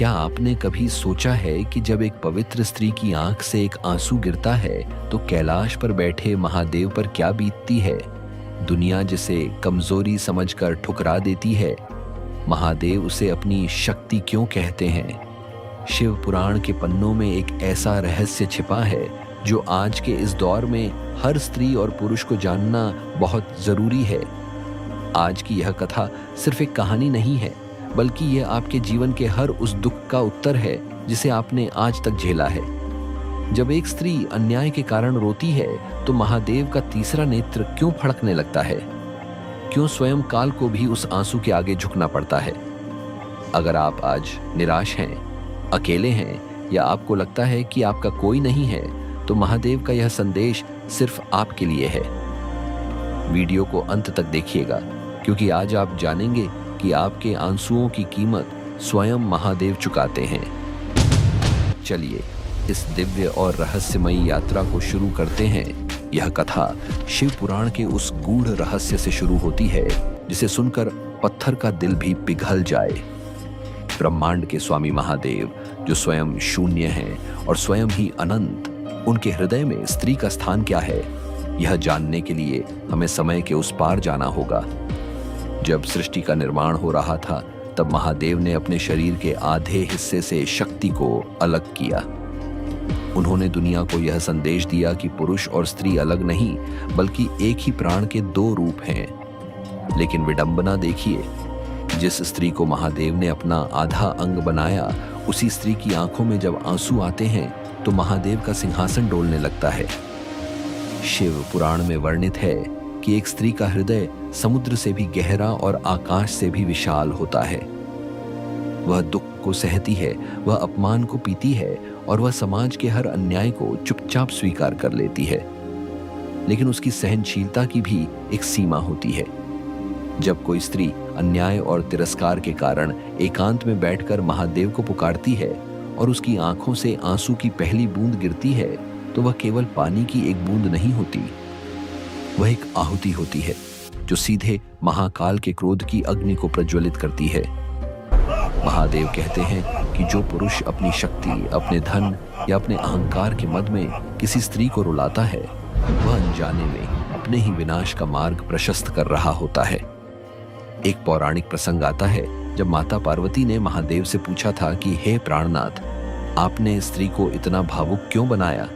क्या आपने कभी सोचा है कि जब एक पवित्र स्त्री की आंख से एक आंसू गिरता है तो कैलाश पर बैठे महादेव पर क्या बीतती है? दुनिया जिसे कमजोरी समझकर ठुकरा देती है, महादेव उसे अपनी शक्ति क्यों कहते हैं? शिव पुराण के पन्नों में एक ऐसा रहस्य छिपा है जो आज के इस दौर में हर स्त्री और पुरुष को जानना बहुत जरूरी है। आज की यह कथा सिर्फ एक कहानी नहीं है, बल्कि यह आपके जीवन के हर उस दुख का उत्तर है जिसे आपने आज तक झेला है। जब एक स्त्री अन्याय के कारण रोती है तो महादेव का तीसरा नेत्र क्यों फड़कने लगता है? क्यों स्वयं काल को भी उस आंसू के आगे झुकना पड़ता है? अगर आप आज निराश हैं, अकेले हैं या आपको लगता है कि आपका कोई नहीं है, तो महादेव का यह संदेश सिर्फ आपके लिए है। वीडियो को अंत तक देखिएगा, क्योंकि आज आप जानेंगे कि आपके आंसुओं की कीमत स्वयं महादेव चुकाते हैं। चलिए इस दिव्य और रहस्यमयी यात्रा को शुरू करते हैं। यह कथा शिव पुराण के उस गूढ़ रहस्य से शुरू होती है जिसे सुनकर पत्थर का दिल भी पिघल जाए। ब्रह्मांड के स्वामी महादेव, जो स्वयं शून्य हैं और स्वयं ही अनंत, उनके हृदय में स्त्री का स्थान क्या है, यह जानने के लिए हमें समय के उस पार जाना होगा। जब सृष्टि का निर्माण हो रहा था, तब महादेव ने अपने शरीर के आधे हिस्से से शक्ति को अलग किया। उन्होंने दुनिया को यह संदेश दिया कि पुरुष और स्त्री अलग नहीं, बल्कि एक ही प्राण के दो रूप हैं। लेकिन विडंबना देखिए, जिस स्त्री को महादेव ने अपना आधा अंग बनाया, उसी स्त्री की आंखों में जब आंसू आते हैं तो महादेव का सिंहासन डोलने लगता है। शिव पुराण में वर्णित है कि एक स्त्री का हृदय समुद्र से भी गहरा और आकाश से भी विशाल होता है। वह दुख को सहती है, वह अपमान को पीती है और वह समाज के हर अन्याय को चुपचाप स्वीकार कर लेती है। लेकिन उसकी सहनशीलता की भी एक सीमा होती है। जब कोई स्त्री अन्याय और तिरस्कार के कारण एकांत में बैठकर महादेव को पुकारती है और उसकी आंखों से आंसू की पहली बूंद गिरती है, तो वह केवल पानी की एक बूंद नहीं होती, वह एक आहुति होती है जो सीधे महाकाल के क्रोध की अग्नि को प्रज्वलित करती है। महादेव कहते हैं कि जो पुरुष अपनी शक्ति, अपने धन या अपने अहंकार के मद में किसी स्त्री को रुलाता है, वह अनजाने में अपने ही विनाश का मार्ग प्रशस्त कर रहा होता है। एक पौराणिक प्रसंग आता है जब माता पार्वती ने महादेव से पूछा था कि हे प्राणनाथ, आपने स्त्री को इतना भावुक क्यों बनाया?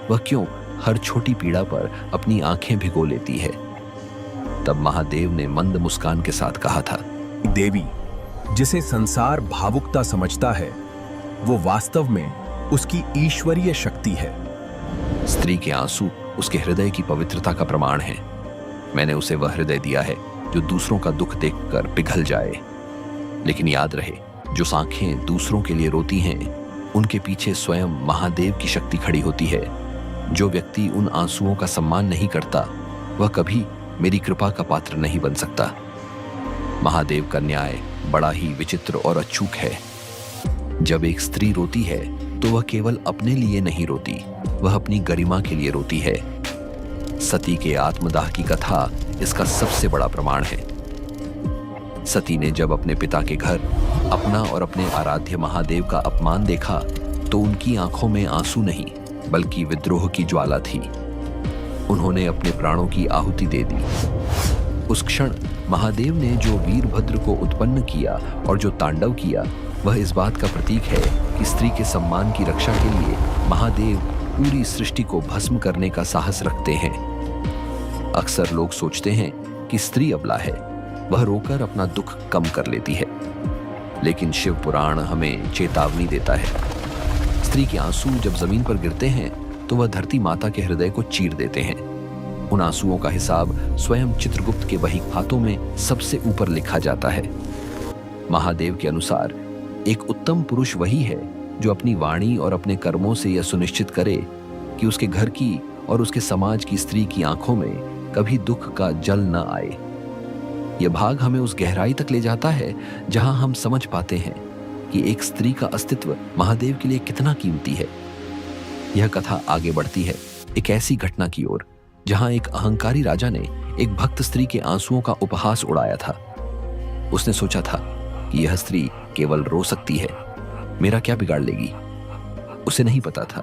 वह क्यों हर छोटी पीड़ा पर अपनी आंखें भिगो लेती है? तब महादेव ने मंद मुस्कान के साथ कहा था, देवी, जिसे संसार भावुकता समझता है, वो वास्तव में उसकी ईश्वरीय शक्ति है। स्त्री के आंसू उसके हृदय की पवित्रता का प्रमाण है। मैंने उसे वह हृदय दिया है जो दूसरों का दुख देखकर पिघल जाए। लेकिन याद रहे, जो आंखें दूसरों के लिए रोती हैं, उनके पीछे स्वयं महादेव की शक्ति खड़ी होती है। जो व्यक्ति उन आंसुओं का सम्मान नहीं करता, वह कभी मेरी कृपा का पात्र नहीं बन सकता। महादेव का न्याय बड़ा ही विचित्र और अचूक है। जब एक स्त्री रोती है तो वह केवल अपने लिए नहीं रोती, वह अपनी गरिमा के लिए रोती है। सती के आत्मदाह की कथा इसका सबसे बड़ा प्रमाण है। सती ने जब अपने पिता के घर अपना और अपने आराध्य महादेव का अपमान देखा, तो उनकी आंखों में आंसू नहीं, बल्कि विद्रोह की ज्वाला थी। उन्होंने अपने प्राणों की आहुति दे दी। उस क्षण महादेव ने जो वीरभद्र को उत्पन्न किया और जो तांडव किया, वह इस बात का प्रतीक है कि स्त्री के सम्मान की रक्षा के लिए महादेव पूरी सृष्टि को भस्म करने का साहस रखते हैं। अक्सर लोग सोचते हैं कि स्त्री अबला है, वह रोकर अपना दुख कम कर लेती है। लेकिन शिव पुराण हमें चेतावनी देता है। स्त्री के आंसू जब जमीन पर गिरते हैं तो वह धरती माता के हृदय को चीर देते हैं। उन आंसुओं का हिसाब स्वयं चित्रगुप्त के वही खातों में सबसे ऊपर लिखा जाता है। महादेव के अनुसार एक उत्तम पुरुष वही है जो अपनी वाणी और अपने कर्मों से यह सुनिश्चित करे कि उसके घर की और उसके समाज की स्त्री की आंखों में कभी दुख का जल न आए। यह भाग हमें उस गहराई तक ले जाता है जहां हम समझ पाते हैं कि एक स्त्री का अस्तित्व महादेव के लिए कितना कीमती है। यह कथा आगे बढ़ती है एक ऐसी घटना की ओर जहां एक अहंकारी राजा ने एक भक्त स्त्री के आंसुओं का उपहास उड़ाया था। उसने सोचा था कि यह स्त्री केवल रो सकती है, मेरा क्या बिगाड़ लेगी? उसे नहीं पता था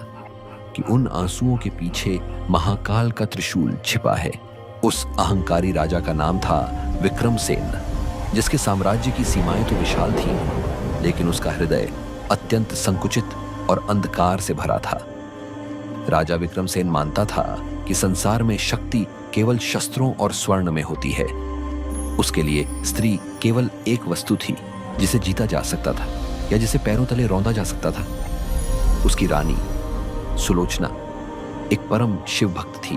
कि उन आंसुओं के पीछे महाकाल का त्रिशूल छिपा है। उस अहंकारी राजा का नाम था विक्रमसेन, जिसके साम्राज्य की सीमाएं तो विशाल थीं, लेकिन उसका हृदय अत्यंत संकुचित और अंधकार से भरा था। राजा विक्रमसेन मानता था कि संसार में शक्ति केवल शस्त्रों और स्वर्ण में होती है। उसके लिए स्त्री केवल एक वस्तु थी जिसे जीता जा सकता था या जिसे पैरों तले रौंदा जा सकता था। उसकी रानी सुलोचना एक परम शिव भक्त थी।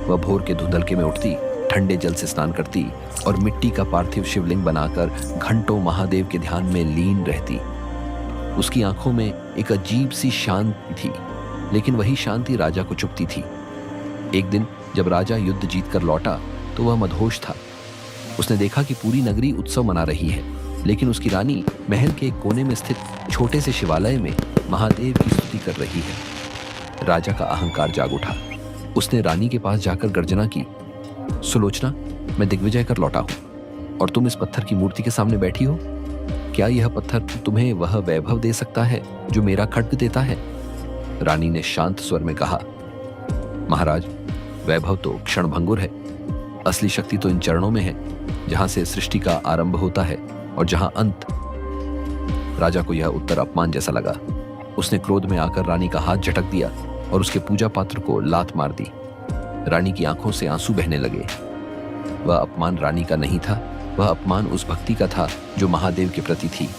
वह भोर के धुंधलके में उठती, ठंडे जल से स्नान करती और मिट्टी का पार्थिव शिवलिंग बनाकर घंटों महादेव के ध्यान में लीन रहती। उसकी आंखों में एक अजीब सी शांति थी, लेकिन वही शांति राजा को चुभती थी। एक दिन जब राजा युद्ध जीतकर लौटा तो वह मदहोश था। उसने देखा कि पूरी नगरी उत्सव मना रही है, लेकिन उसकी रानी महल के एक कोने में स्थित छोटे से शिवालय में महादेव की स्तुति कर रही है। राजा का अहंकार जाग उठा। उसने रानी के पास जाकर गर्जना की, सुलोचना, मैं दिग्विजय कर लौटा हूं और तुम इस पत्थर की मूर्ति के सामने बैठी हो। क्या यह पत्थर तुम्हें वह वैभव दे सकता है जो मेरा खड्ग देता है? रानी ने शांत स्वर में कहा, महाराज, वैभव तो क्षणभंगुर है। असली शक्ति तो इन चरणों में है, जहां से सृष्टि का आरंभ होता है और जहां अंत। राजा को यह उत्तर अपमान जैसा लगा। उसने क्रोध में आकर रानी का हाथ झटक दिया और उसके पूजा पात्र को लात मार दी। रानी की आंखों से आंसू बहने लगे। वह अपमान रानी का नहीं था, वह अपमान उस भक्ति का था जो महादेव के प्रति थी।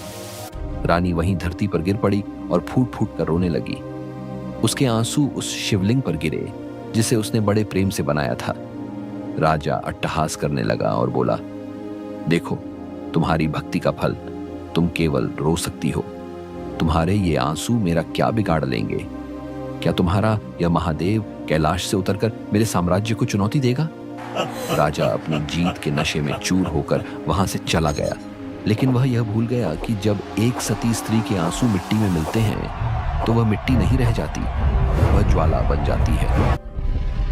रानी वहीं धरती पर गिर पड़ी और फूट फूट कर रोने लगी। उसके आंसू उस शिवलिंग पर गिरे जिसे उसने बड़े प्रेम से बनाया था। राजा अट्टहास करने लगा और बोला, देखो, तुम्हारी भक्ति का फल, तुम केवल रो सकती हो। तुम्हारे ये आंसू मेरा क्या बिगाड़ लेंगे? क्या तुम्हारा यह महादेव कैलाश से उतरकर मेरे साम्राज्य को चुनौती देगा? राजा अपनी जीत के नशे में चूर होकर वहां से चला गया, लेकिन वह यह भूल गया कि जब एक सती स्त्री के आंसू मिट्टी में मिलते हैं तो वह मिट्टी नहीं रह जाती, वह ज्वाला बन जाती है।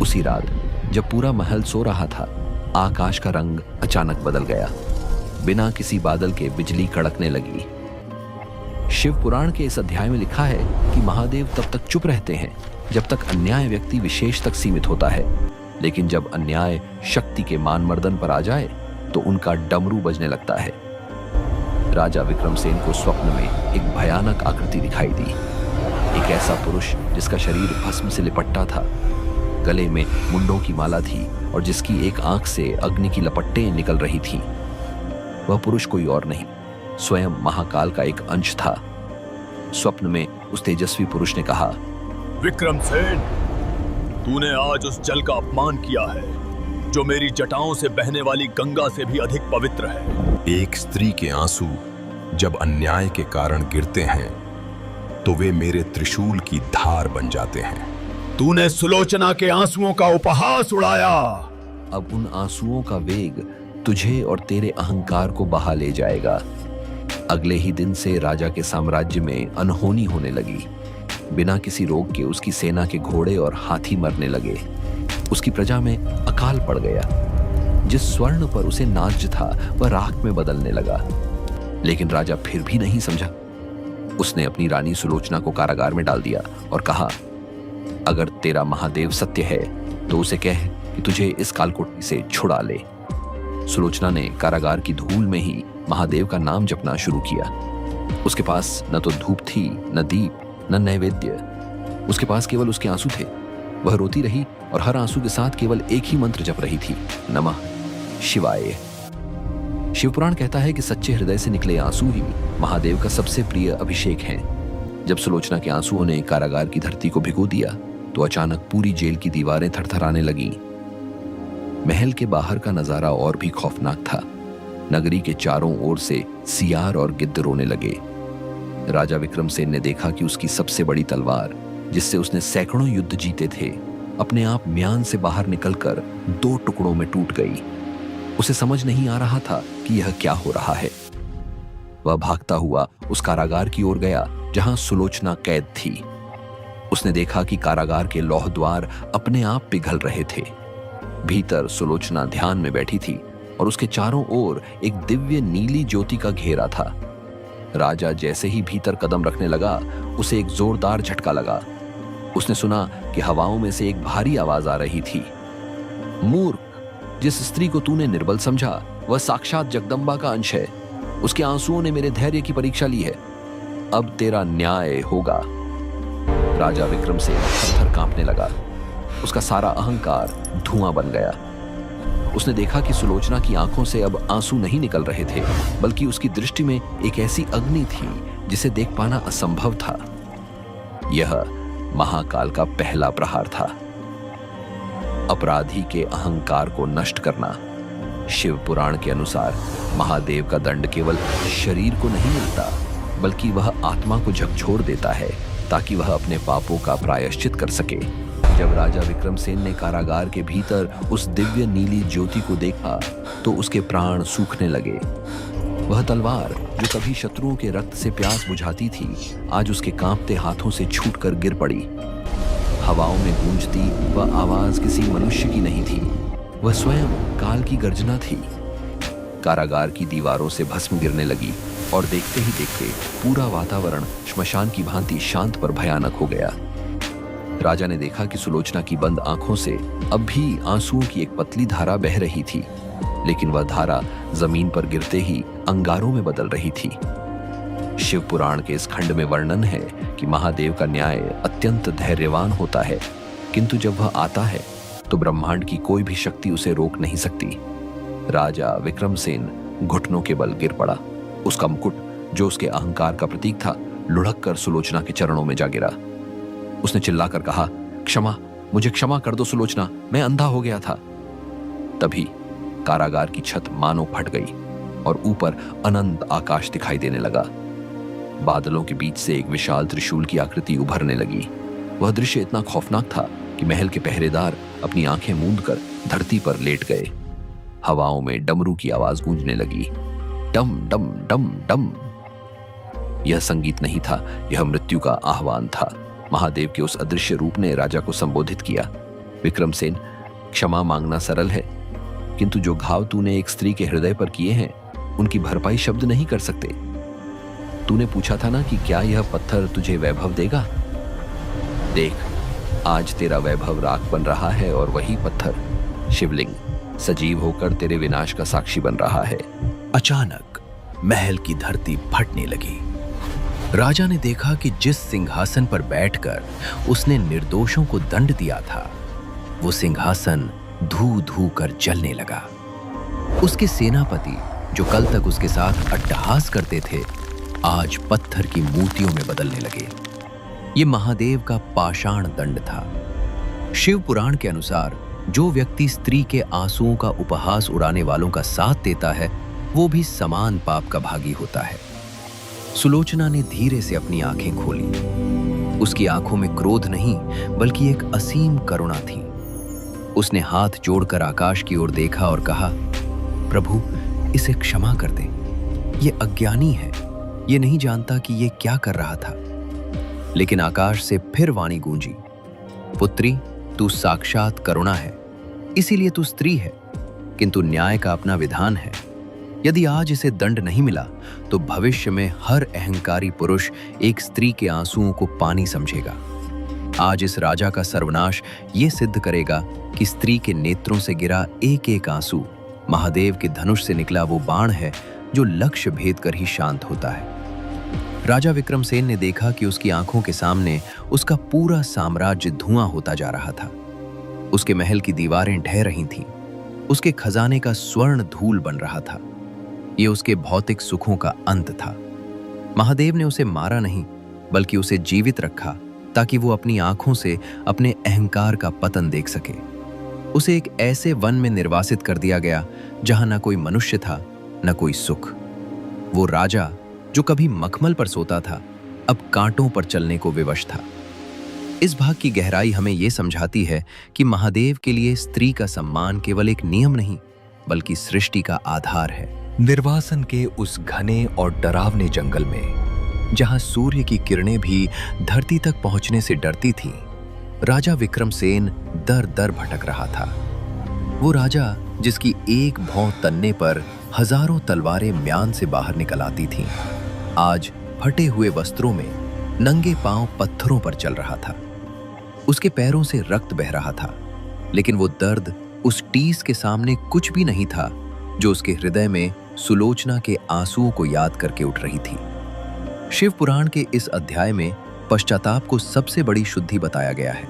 उसी रात जब पूरा महल सो रहा था, आकाश का रंग अचानक बदल गया। बिना किसी बादल के बिजली कड़कने लगी। शिव पुराण के इस अध्याय में लिखा है कि महादेव तब तक चुप रहते हैं जब तक अन्याय व्यक्ति विशेष तक सीमित होता है, लेकिन जब अन्याय शक्ति के मानमर्दन पर आ जाए तो उनका डमरू बजने लगता है। राजा विक्रमसेन को स्वप्न में एक भयानक आकृति दिखाई दी। एक ऐसा पुरुष जिसका शरीर भस्म से लिपटा था, गले में मुंडों की माला थी और जिसकी एक आंख से अग्नि की लपटें निकल रही थीं। वह पुरुष कोई और नहीं, स्वयं महाकाल का एक अंश था। स्वप्न में उस तेजस्वी पुरुष ने कहा, विक्रमसेन, तूने आज उस जल का अपमान किया है जो मेरी जटाओं से बहने वाली गंगा से भी अधिक पवित्र है। एक स्त्री के आंसू जब अन्याय के कारण गिरते हैं तो वे मेरे त्रिशूल की धार बन जाते हैं। तूने सुलोचना के आंसुओं का उपहास उड़ाया। अब उन आंसुओं का वेग तुझे और तेरे अहंकार को बहा ले जाएगा। अगले ही दिन से राजा के साम्राज्य में अनहोनी होने लगी। बिना किसी रोग के उसकी सेना के घोड़े और हाथी मरने लगे। उसकी प्रजा में अकाल पड़ गया। जिस स्वर्ण पर उसे नाज था वह राख में बदलने लगा। लेकिन राजा फिर भी नहीं समझा। उसने अपनी रानी सुलोचना को कारागार में डाल दिया और कहा, अगर तेरा महादेव सत्य है तो उसे कह कि तुझे इस कालकोठरी से छुड़ा ले। सुलोचना ने कारागार की धूल में ही महादेव का नाम जपना शुरू किया। उसके पास न तो धूप थी, न दीप, न नैवेद्य। उसके पास केवल उसके आंसू थे। वह रोती रही और हर आंसू के साथ केवल एक ही मंत्र जप रही थी, नमः शिवाय। शिवपुराण कहता है कि सच्चे हृदय से निकले आंसू ही महादेव का सबसे प्रिय अभिषेक हैं। जब सुलोचना के आंसुओं ने कारागार की धरती को भिगो दिया तो अचानक पूरी जेल की दीवारें थरथराने लगीं। महल के बाहर का नजारा और भी खौफनाक था। नगरी के चारों ओर से सियार और गिद्ध रोने लगे। राजा विक्रमसेन ने देखा कि उसकी सबसे बड़ी तलवार, जिससे उसने सैकड़ों युद्ध जीते थे, अपने आप म्यान से बाहर निकलकर 2 टुकड़ों में टूट गई। उसे समझ नहीं आ रहा था कि यह क्या हो रहा है। वह भागता हुआ उस कारागार की ओर गया जहां सुलोचना कैद थी। उसने देखा कि कारागार के लौह द्वार अपने आप पिघल रहे थे। भीतर सुलोचना ध्यान में बैठी थी और उसके चारों ओर एक दिव्य नीली ज्योति का घेरा था। राजा जैसे ही भीतर कदम रखने लगा, उसे एक जोरदार झटका लगा। उसने सुना कि हवाओं में से एक भारी आवाज आ रही थी। मूर्ख, जिस स्त्री को तूने निर्बल समझा वह साक्षात जगदम्बा का अंश है। उसके आंसुओं ने मेरे धैर्य की परीक्षा ली है। अब तेरा न्याय होगा। राजा विक्रमसेन थर-थर कांपने लगा। उसका सारा अहंकार धुआं बन गया। उसने देखा कि सुलोचना की आंखों से अब आंसू नहीं निकल रहे थे, बल्कि उसकी दृष्टि में एक ऐसी अग्नि थी जिसे देख पाना असंभव था। यह महाकाल का पहला प्रहार था। अपराधी के अहंकार को नष्ट करना। शिव पुराण के अनुसार महादेव का दंड केवल शरीर को नहीं मिलता, बल्कि वह आत्मा को झकझोर देता है ताकि वह अपने पापों का प्रायश्चित कर सके। जब राजा विक्रमसेन ने कारागार के भीतर उस दिव्य नीली ज्योति को देखा तो उसके प्राण सूखने लगे। वह तलवार जो कभी शत्रुओं के रक्त से प्यास बुझाती थी, आज उसके कांपते हाथों से छूटकर गिर पड़ी। हवाओं में गूंजती वह आवाज किसी मनुष्य की नहीं थी, वह स्वयं काल की गर्जना थी। कारागार की दीवारों से भस्म गिरने लगी और देखते ही देखते पूरा वातावरण श्मशान की भांति शांत पर भयानक हो गया। राजा ने देखा कि सुलोचना की बंद आंखों से अब भी आंसुओं की एक पतली धारा बह रही थी, लेकिन वह धारा जमीन पर गिरते ही अंगारों में बदल रही थी। शिव पुराण के इस खंड में वर्णन है कि महादेव का न्याय अत्यंत धैर्यवान होता है, किंतु जब वह आता है तो ब्रह्मांड की कोई भी शक्ति उसे रोक नहीं सकती। राजा विक्रमसेन घुटनों के बल गिर पड़ा। उसका मुकुट, जो उसके अहंकार का प्रतीक था, लुढ़क कर सुलोचना के चरणों में जा गिरा। उसने चिल्लाकर कहा, क्षमा, मुझे क्षमा कर दो सुलोचना, मैं अंधा हो गया था। तभी कारागार की छत मानो फट गई और ऊपर अनंत आकाश दिखाई देने लगा। बादलों के बीच से एक विशाल त्रिशूल की आकृति उभरने लगी। वह दृश्य इतना खौफनाक था कि महल के पहरेदार अपनी आंखें मूंदकर धरती पर लेट गए। हवाओं में डमरू की आवाज गूंजने लगी, डम डम डम डम। यह संगीत नहीं था, यह मृत्यु का आह्वान था। महादेव के उस अदृश्य रूप ने राजा को संबोधित किया, विक्रमसेन, क्षमा मांगना सरल है, किंतु जो घाव तूने एक स्त्री के हृदय पर किए हैं उनकी भरपाई शब्द नहीं कर सकते। तूने पूछा था ना कि क्या यह पत्थर तुझे वैभव देगा? देख, आज तेरा वैभव राख बन रहा है और वही पत्थर, शिवलिंग, सजीव होकर तेरे विनाश का साक्षी बन रहा है। अचानक महल की धरती फटने लगी। राजा ने देखा कि जिस सिंहासन पर बैठकर उसने निर्दोषों को दंड दिया था, वो सिंहासन धू धू कर जलने लगा। उसके सेनापति, जो कल तक उसके साथ अट्टहास करते थे, आज पत्थर की मूर्तियों में बदलने लगे। ये महादेव का पाषाण दंड था। शिव पुराण के अनुसार जो व्यक्ति स्त्री के आंसुओं का उपहास उड़ाने वालों का साथ देता है, वो भी समान पाप का भागी होता है। सुलोचना ने धीरे से अपनी आंखें खोली। उसकी आंखों में क्रोध नहीं, बल्कि एक असीम करुणा थी। उसने हाथ जोड़कर आकाश की ओर देखा और कहा, प्रभु, इसे क्षमा कर दें। ये अज्ञानी है, ये नहीं जानता कि ये क्या कर रहा था। लेकिन आकाश से फिर वाणी गूंजी, पुत्री, तू साक्षात करुणा है, इसीलिए तू स्त्री है, किंतु न्याय का अपना विधान है। यदि आज इसे दंड नहीं मिला तो भविष्य में हर अहंकारी पुरुष एक स्त्री के आंसुओं को पानी समझेगा। आज इस राजा का सर्वनाश ये सिद्ध करेगा कि स्त्री के नेत्रों से गिरा एक एक आंसू महादेव के धनुष से निकला वो बाण है जो लक्ष्य भेद कर ही शांत होता है। राजा विक्रमसेन ने देखा कि उसकी आंखों के सामने उसका पूरा साम्राज्य धुआं होता जा रहा था। उसके महल की दीवारें ढह रही थीं, उसके खजाने का स्वर्ण धूल बन रहा था। ये उसके भौतिक सुखों का अंत था। महादेव ने उसे मारा नहीं, बल्कि उसे जीवित रखा ताकि वो अपनी आंखों से अपने अहंकार का पतन देख सके। उसे एक ऐसे वन में निर्वासित कर दिया गया जहां न कोई मनुष्य था, न कोई सुख। वो राजा जो कभी मखमल पर सोता था, अब कांटों पर चलने को विवश था। इस भाग की गहराई हमें यह समझाती है कि महादेव के लिए स्त्री का सम्मान केवल एक नियम नहीं, बल्कि सृष्टि का आधार है। निर्वासन के उस घने और डरावने जंगल में, जहां सूर्य की किरणें भी धरती तक पहुंचने से डरती थीं, राजा विक्रमसेन दर दर भटक रहा था। वो राजा जिसकी एक भौं तनने पर हजारों तलवारें म्यान से बाहर निकल आती थीं, आज फटे हुए वस्त्रों में नंगे पांव पत्थरों पर चल रहा था। उसके पैरों से रक्त बह रहा था, लेकिन वो दर्द उस टीस के सामने कुछ भी नहीं था जो उसके हृदय में सुलोचना के आंसुओं को याद करके उठ रही थी। शिव पुराण के इस अध्याय में पश्चाताप को सबसे बड़ी शुद्धि बताया गया है।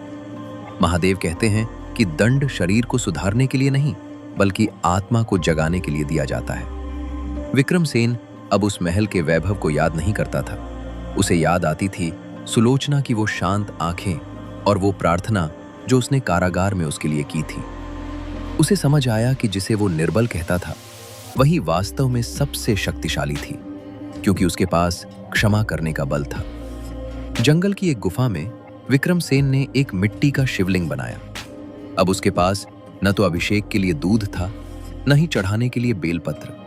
महादेव कहते हैं कि दंड शरीर को सुधारने के लिए नहीं, बल्कि आत्मा को जगाने के लिए दिया जाता है। विक्रमसेन अब उस महल के वैभव को याद नहीं करता था। उसे याद आती थी सुलोचना की वो शांत आंखें और वो प्रार्थना जो उसने कारागार में उसके लिए की थी। उसे समझ आया कि जिसे वो निर्बल कहता था, वही वास्तव में सबसे शक्तिशाली थी, क्योंकि उसके पास क्षमा करने का बल था। जंगल की एक गुफा में विक्रमसेन ने एक मिट्टी का शिवलिंग बनाया। अब उसके पास न तो अभिषेक के लिए दूध था, न ही चढ़ाने के लिए बेलपत्र।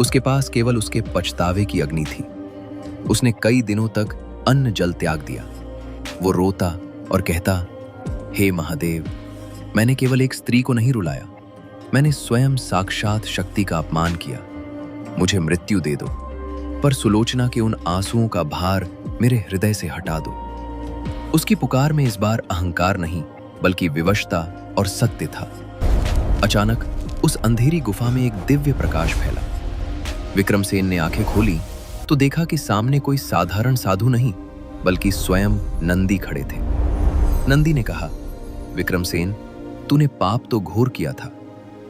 उसके पास केवल उसके पछतावे की अग्नि थी। उसने कई दिनों तक अन्न जल त्याग दिया। वो रोता और कहता, हे महादेव, मैंने केवल एक स्त्री को नहीं रुलाया, मैंने स्वयं साक्षात शक्ति का अपमान किया। मुझे मृत्यु दे दो, पर सुलोचना के उन आंसुओं का भार मेरे हृदय से हटा दो। उसकी पुकार में इस बार अहंकार नहीं, बल्कि विवशता और सत्य था। अचानक उस अंधेरी गुफा में एक दिव्य प्रकाश फैला। विक्रमसेन ने आंखें खोली तो देखा कि सामने कोई साधारण साधु नहीं, बल्कि स्वयं नंदी खड़े थे। नंदी ने कहा, विक्रमसेन, तूने पाप तो घोर किया था,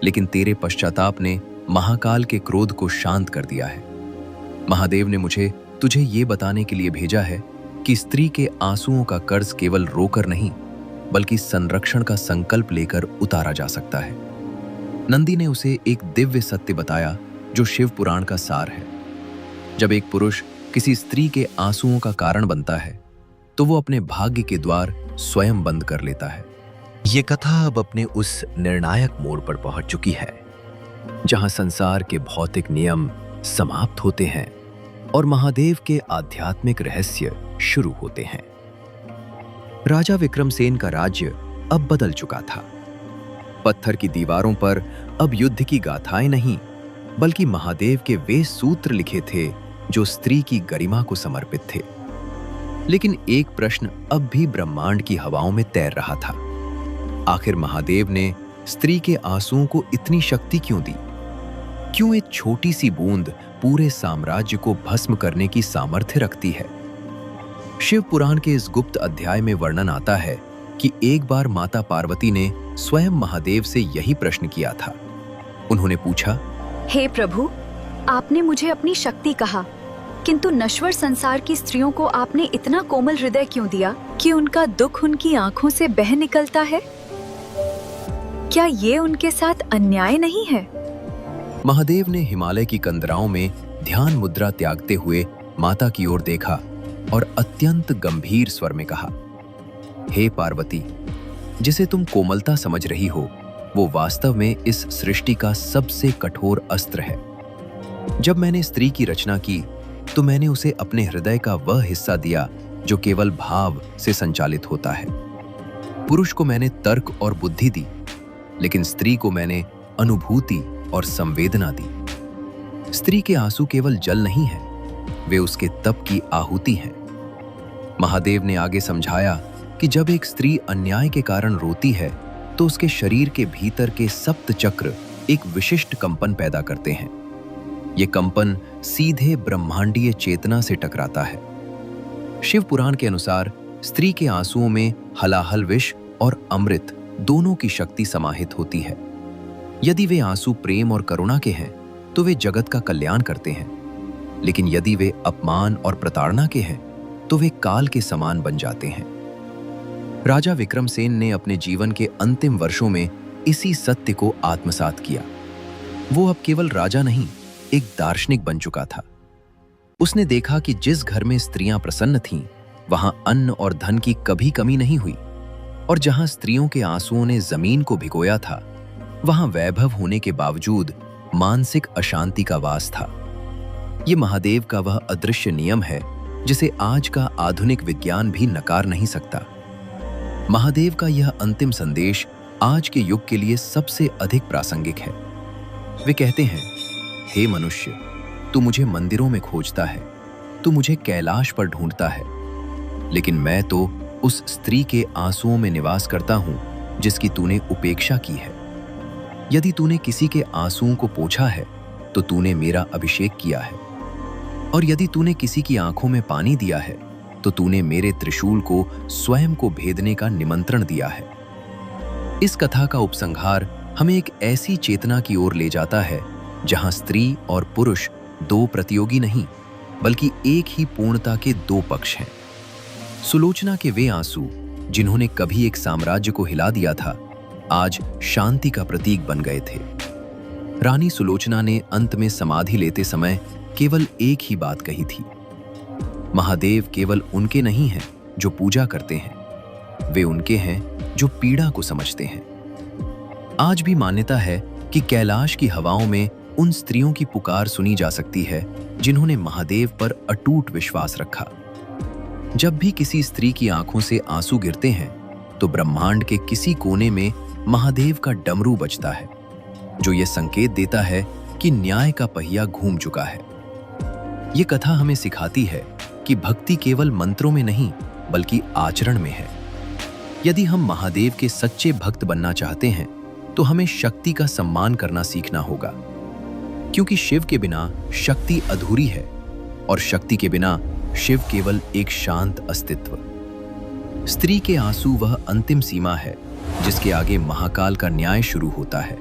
लेकिन तेरे पश्चाताप ने महाकाल के क्रोध को शांत कर दिया है। महादेव ने मुझे तुझे ये बताने के लिए भेजा है कि स्त्री के आंसुओं का कर्ज केवल रोकर नहीं, बल्कि संरक्षण का संकल्प लेकर उतारा जा सकता है। नंदी ने उसे एक दिव्य सत्य बताया जो शिव पुराण का सार है। जब एक पुरुष किसी स्त्री के आंसुओं का कारण बनता है, तो वो अपने भाग्य के द्वार स्वयं बंद कर लेता है। ये कथा अब अपने उस निर्णायक मोड़ पर पहुंच चुकी है, जहां संसार के भौतिक नियम समाप्त होते हैं और महादेव के आध्यात्मिक रहस्य शुरू होते हैं। राजा विक्रमसेन का राज्य अब बदल चुका था। पत्थर की दीवारों पर अब युद्ध की गाथाएं नहीं, बल्कि महादेव के वे सूत्र लिखे थे जो स्त्री की गरिमा को समर्पित थे। लेकिन एक प्रश्न अब भी ब्रह्मांड की हवाओं में तैर रहा था। आखिर महादेव ने स्त्री के आंसुओं को इतनी शक्ति क्यों दी? क्यों एक छोटी सी बूंद पूरे साम्राज्य को भस्म करने की सामर्थ्य रखती है? शिव पुराण के इस गुप्त अध्याय में वर्णन आता है कि एक बार माता पार्वती ने स्वयं महादेव से यही प्रश्न किया था। उन्होंने पूछा, हे प्रभु, आपने मुझे अपनी शक्ति कहा, किंतु नश्वर संसार की स्त्रियों को आपने इतना कोमल हृदय क्यों दिया कि उनका दुख उनकी आंखों से बह निकलता है? क्या ये उनके साथ अन्याय नहीं है? महादेव ने हिमालय की कंदराओं में ध्यान मुद्रा त्यागते हुए माता की ओर देखा और अत्यंत गंभीर स्वर में कहा, हे पार्वती, जिसे तुम कोमलता समझ रही हो, वो वास्तव में इस सृष्टि का सबसे कठोर अस्त्र है। जब मैंने स्त्री की रचना की, तो मैंने उसे अपने हृदय का वह हिस्सा दिया जो केवल भाव से संचालित होता है। पुरुष को मैंने तर्क और बुद्धि दी, लेकिन स्त्री को मैंने अनुभूति और संवेदना दी। स्त्री के आंसू केवल जल नहीं है, वे उसके तप की आहुति हैं। महादेव ने आगे समझाया कि जब एक स्त्री अन्याय के कारण रोती है, तो उसके शरीर के भीतर के सप्त चक्र एक विशिष्ट कंपन पैदा करते हैं। ये कंपन सीधे ब्रह्मांडीय चेतना से टकराता है। शिव पुराण के अनुसार स्त्री के आंसुओं में हलाहल विष और अमृत दोनों की शक्ति समाहित होती है। यदि वे आंसू प्रेम और करुणा के हैं, तो वे जगत का कल्याण करते हैं, लेकिन यदि वे अपमान और प्रताड़ना के हैं, तो वे काल के समान बन जाते हैं। राजा विक्रमसेन ने अपने जीवन के अंतिम वर्षों में इसी सत्य को आत्मसात किया। वो अब केवल राजा नहीं, एक दार्शनिक बन चुका था। उसने देखा कि जिस घर में स्त्रियां प्रसन्न थीं, वहां अन्न और धन की कभी कमी नहीं हुई, और जहां स्त्रियों के आंसुओं ने जमीन को भिगोया था, वहां वैभव होने के बावजूद मानसिक अशांति का वास था। ये महादेव का वह अदृश्य नियम है जिसे आज का आधुनिक विज्ञान भी नकार नहीं सकता। महादेव का यह अंतिम संदेश आज के युग के लिए सबसे अधिक प्रासंगिक है। वे कहते हैं, हे मनुष्य, तू मुझे मंदिरों में खोजता है, तू मुझे कैलाश पर ढूंढता है, लेकिन मैं तो उस स्त्री के आंसुओं में निवास करता हूं जिसकी तूने उपेक्षा की है। यदि तूने किसी के आंसुओं को पोंछा है तो तूने मेरा अभिषेक किया है, और यदि तूने किसी की आंखों में पानी दिया है तो तूने मेरे त्रिशूल को स्वयं को भेदने का निमंत्रण दिया है। इस कथा का उपसंहार हमें एक ऐसी चेतना की ओर ले जाता है जहां स्त्री और पुरुष दो प्रतियोगी नहीं, बल्कि एक ही पूर्णता के दो पक्ष हैं। सुलोचना के वे आंसू जिन्होंने कभी एक साम्राज्य को हिला दिया था, आज शांति का प्रतीक बन गए थे। रानी सुलोचना ने अंत में समाधि लेते समय केवल एक ही बात कही थी, महादेव केवल उनके नहीं हैं जो पूजा करते हैं, वे उनके हैं जो पीड़ा को समझते हैं। आज भी मान्यता है कि कैलाश की हवाओं में उन स्त्रियों की पुकार सुनी जा सकती है जिन्होंने महादेव पर अटूट विश्वास रखा। जब भी किसी स्त्री की आंखों से आंसू गिरते हैं तो ब्रह्मांड के किसी कोने में महादेव का डमरू बजता है, जो यह संकेत देता है कि न्याय का पहिया घूम चुका है। ये कथा हमें सिखाती है कि भक्ति केवल मंत्रों में नहीं बल्कि आचरण में है। यदि हम महादेव के सच्चे भक्त बनना चाहते हैं तो हमें शक्ति का सम्मान करना सीखना होगा, क्योंकि शिव के बिना शक्ति अधूरी है और शक्ति के बिना शिव केवल एक शांत अस्तित्व। स्त्री के आंसू वह अंतिम सीमा है जिसके आगे महाकाल का न्याय शुरू होता है।